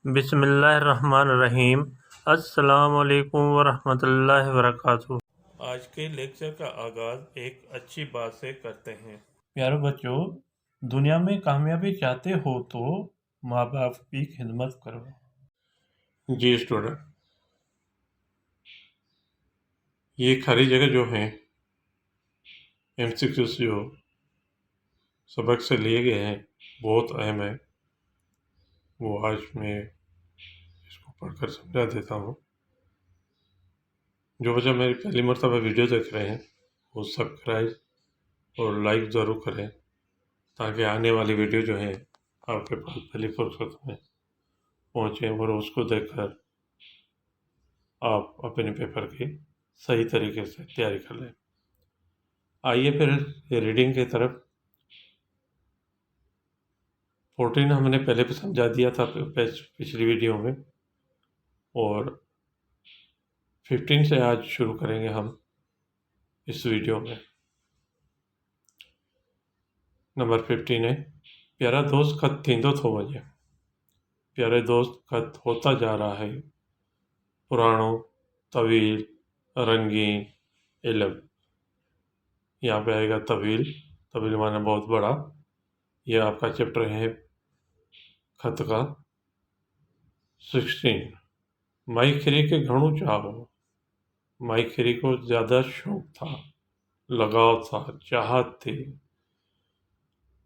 बिस्मिल्लाहिर्रहमानिर्रहीम। अस्सलाम वालेकुम वरहमतुल्लाहि वबरकातुहू। आज के लेक्चर का आगाज़ एक अच्छी बात से करते हैं। प्यारे बच्चों, दुनिया में कामयाबी चाहते हो तो माँ बाप की खिदमत करो। जी स्टूडेंट, ये खाली जगह जो है MCQs जो सबक से लिए गए हैं बहुत अहम है। वो आज मैं इसको पढ़कर समझा देता हूँ। जो बच्चा मेरी पहली मरतबा वीडियो देख रहे हैं वो सब्सक्राइब और लाइक ज़रूर करें ताकि आने वाली वीडियो जो है आपके पास पहली फुर्सत में पहुँचे और उसको देखकर आप अपने पेपर की सही तरीके से तैयारी कर लें। आइए फिर रीडिंग की तरफ। 14 हमने पहले भी समझा दिया था पिछली वीडियो में, और 15 से आज शुरू करेंगे हम इस वीडियो में। नंबर 15 है, प्यारा दोस्त खत थींदो थो वञे। प्यारे दोस्त खत होता जा रहा है पुरानो, तवील, रंगीन, इल्म। यहाँ पे आएगा तवील। तवील माना बहुत बड़ा। ये आपका चैप्टर है खत का 16। माई खिरी के घणो चाहो। माई खिरी को ज़्यादा शौक था, लगाव था, चाहत थी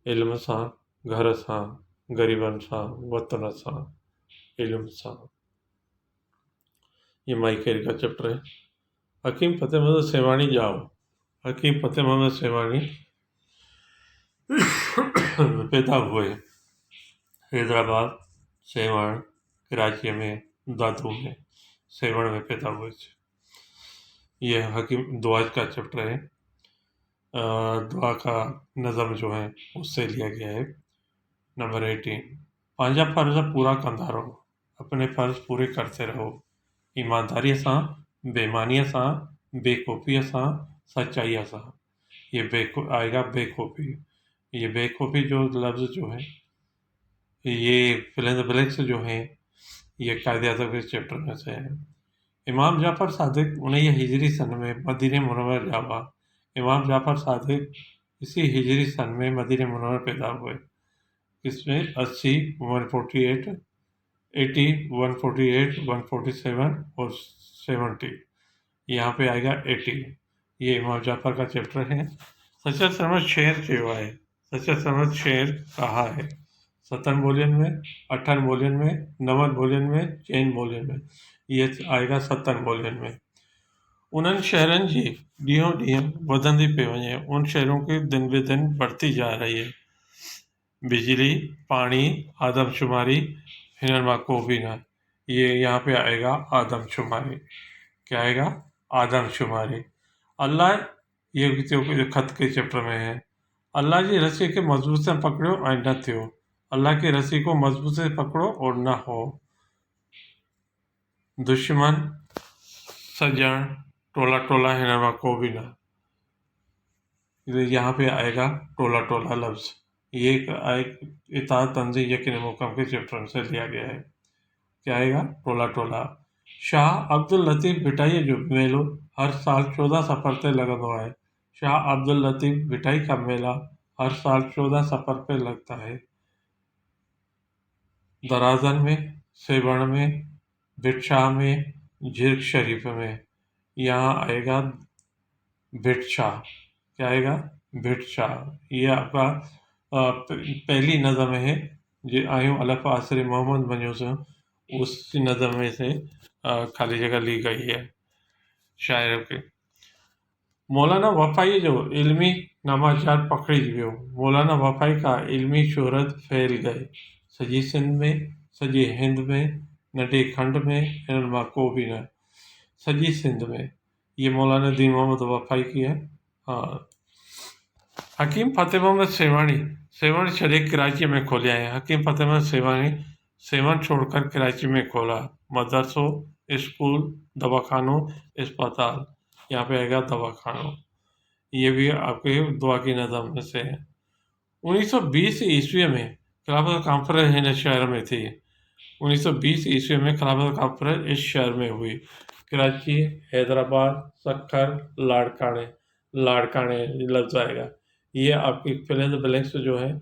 इल्म सां, घर सां, गरीबन सां, वतन सां, इल्म सां। ये माई खिरी का चैप्टर है। हकीम फतेह महमद सेवाणी जाओ। हकीम फतेह महमद सेवाणी पैदा हुए हैदराबाद, सेवण, कराची में, दादू में, सेवण में पैदा हुए थे। यह हकीम दुआ का चैप्टर है। दुआ का नज़म जो है उससे लिया गया है। नंबर 18, पंहिंजा फ़र्ज़ पूरा कंदा रहो। अपने फ़र्ज़ पूरे करते रहो, ईमानदारीअ सां, बेईमानीअ सां, बेखौफ़ीअ सां, सच्चाईअ सां। ये आएगा बेखौफ़ी। ये बेखौफ़ी जो लफ्ज़ जो है ये फिल इन द ब्लैंक्स जो हैं ये कायदे अदब के चैप्टर में से है। इमाम जाफ़र सादिक 19 हिजरी सन में मदीने मुनव्वर जा हुआ। इमाम जाफ़र सादिक इसी हिजरी सन में मदीने मुनव्वर पैदा हुए। इसमें 80, 148, 80, 148, 147 और 70। यहाँ पे आएगा 80। ये इमाम जाफ़र का चैप्टर है। सच्चा सरमद शेर चयो आहे। सच्चा सरमद शेर कहा है 7 बोलियन में, 8 बोलियन में, 9 बोलियन में, 4 बोलियन में। ये आएगा 7 बोलियन में। उन्हनि शहरनि जी ॾींहों ॾींहुं वधंदी पई वञे। उन शहरों की दिन ब दिन बढ़ती जा रही है। बिजली, पानी, आदमशुमारी, हिननि मां को भी न। ये यहाँ पे आएगा आदमशुमारी। क्या आएगा? आदमशुमारी। अल्लाह, ये जो खत के चैप्टर में है, अल्लाह जी रस्सी खे मज़बूत से पकड़ियो ऐं न थियो। अल्लाह की रस्सी को मजबूत से पकड़ो और न हो। दुश्मन, सजन, टोला टोला, हिननि मां को भी न। यहाँ पे आएगा टोला टोला लफ्ज़। ये इताअत, तंज़ीह, यकीन, मुहकम के चैप्टर से लिया गया है। क्या आएगा? टोला टोला। शाह अब्दुल लतीफ़ भिटाई जो मेलो हर साल 14 सफ़र ते लॻंदो आहे। शाह अब्दुल लतीफ़ भिटाई का मेला हर साल 14 सफ़र पे लगता है। दराज़न में, सेवण में, भिटशाह में, झिरक शरीफ में। यहाँ आएगा भिटशाह। क्या आएगा? भिटशाह। ये आपका पहली नज़म है जो आयूं अलफ़ आसरे मोहम्मद मनियूस, उस नज़म में से खाली जगह ली गई है शायर के। मौलाना वफ़ाई जो इल्मी नमाचार पकड़ी वियो। मौलाना वफ़ाई का इल्मी शोहरत फैल गए सॼी सिंध में, सॼे हिंद में, नंढे खंड में, हिननि मां को बि न। सॼी सिंध में। ये मौलाना दीन मोहम्मद वफ़ाई की है। हाँ। हकीम फतेह मोहम्मद सेवाणी सेवण छॾे कराची में खोलिया है। हकीम फतेह मोहम्मद सेवाणी सेवन छोड़कर कराची में खोला। मदरसो, स्कूल, दवाखानों, अस्पताल। यहाँ पे आएगा दवाखानों। ये भी आपके दुआ की नज़म में से है। 1920 ईस्वी में खिलाफत कॉन्फ्रेंस हिन शहर में थी। 1920 ईस्वी में खिलाफत कॉन्फ्रेंस इस शहर में हुई। कराची, हैदराबाद, सक्खर, लाड़काने। लाड़काने लफ्ज आएगा। ये आपकी फिल इन द ब्लैंक्स जो है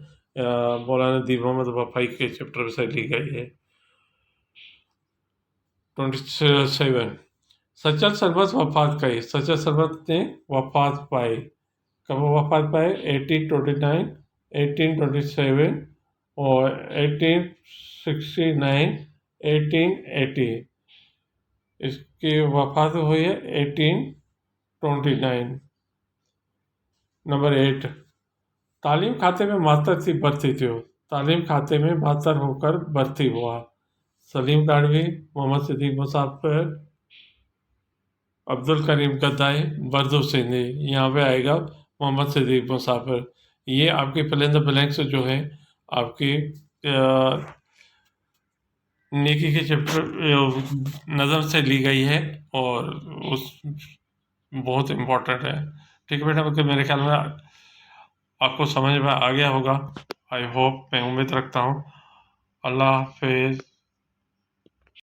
मौलाना दी मोहम्मद वफाई के चैप्टर से ली गई है। 27 सच्चर सरबत वफात पाई। सच्चर सरबत ने वफात पाई। कब वफात पाए? 1829, 1827 और 1869, 1880। इसकी वफात हुई है 1829। नंबर 8 तालीम खाते में मास्टर की भर्ती थी। तालीम खाते में मास्टर होकर भर्ती हुआ। सलीम काड़वी, मोहम्मद सिद्दीक मुसाफिर, अब्दुल करीम गद्दाई, बरदू सिंधी। यहाँ पे आएगा मोहम्मद सिद्दीक मुसाफिर। ये आपकी फिल इन द ब्लैंक्स जो है आपकी नेकी के चैप्टर नज़म से ली गई है और उस बहुत इम्पोर्टेंट है। ठीक है बेटा, मतलब मेरे ख्याल में आपको समझ में आ गया होगा। आई होप, मैं उम्मीद रखता हूँ। अल्लाह हाफिज़।